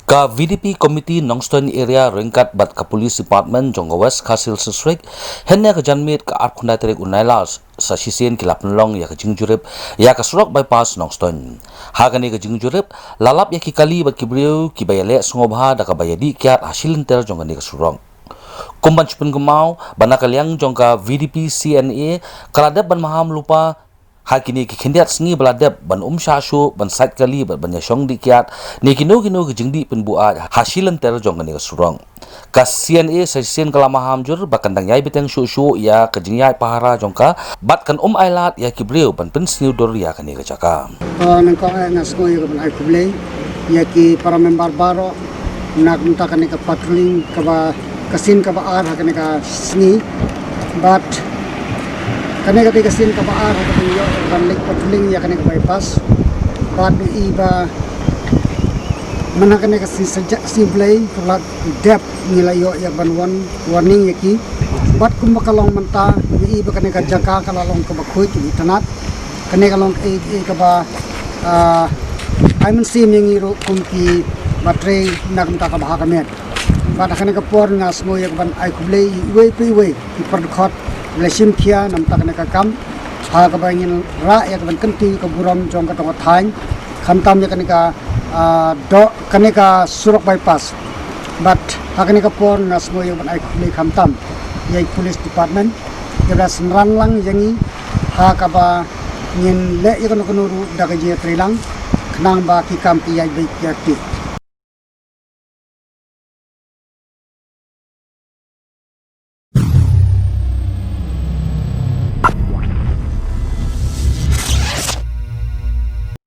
Ka VDP Committee Nongstoin Area Ringkat Bat Ka Police Department Jongga West Kasil Sisrik Henya ka janmit ka Arkunda Terik Unailas sa Sisien Kilap Nlong ya ka Jingjurip ya ka Surok Bypass Nongstoin. Hagani ka Jingjurip lalap ya kikali bat kibriu kibayale sungobha da ka bayadi kiat hasilinter jongga ni ka Surok. Kumban chupin gemau banakaliang jongka VDP CNA kaladep ban maham lupa hakini ki khindiat sngi baladep ban sashu ban sait kali ban yashong dikiat ni kino ke jingdi pin bua hasilan ter jong ni surong ka CNA sesien kala maham jur bakandang yai beteng shu ya ke jingyai pahara jongka bat kan ailat ya kibreu ban pin sniu dor ya kani ka jaka nang ko ngas ko yo ban ai kublei ya ki para member baro nak minta kan ka patrolling ka ba kasin ka ba ar hakane ka sni but kane ka kasin ka ba ar hakane yo ban lik patrolling ya kane ka bypass but iba mana kane ka sejak simplay kelak dep nilai yo ya ban warning yaki but kum kalong menta iba kane ka jaka kalalong ka bakhui ki tanat kane kalong ka ba I'm seeing you kum ki batre nak minta ka bahag kamet but kane ka por ngas mo ya ban ai kublei we ki perkhot lesim kia nam tak ka kam ha ka bangin ra ya ka ban kanti ka buram jong ka tong thain khamtam ya ka do kane ka surok bypass but ha kane ka por ngas mo ya ban ai kublei khamtam ya police department ya ran lang yangi ha ka ba ngin le ya ka no ru da ka je trilang knang ba ki kam ki ya be ki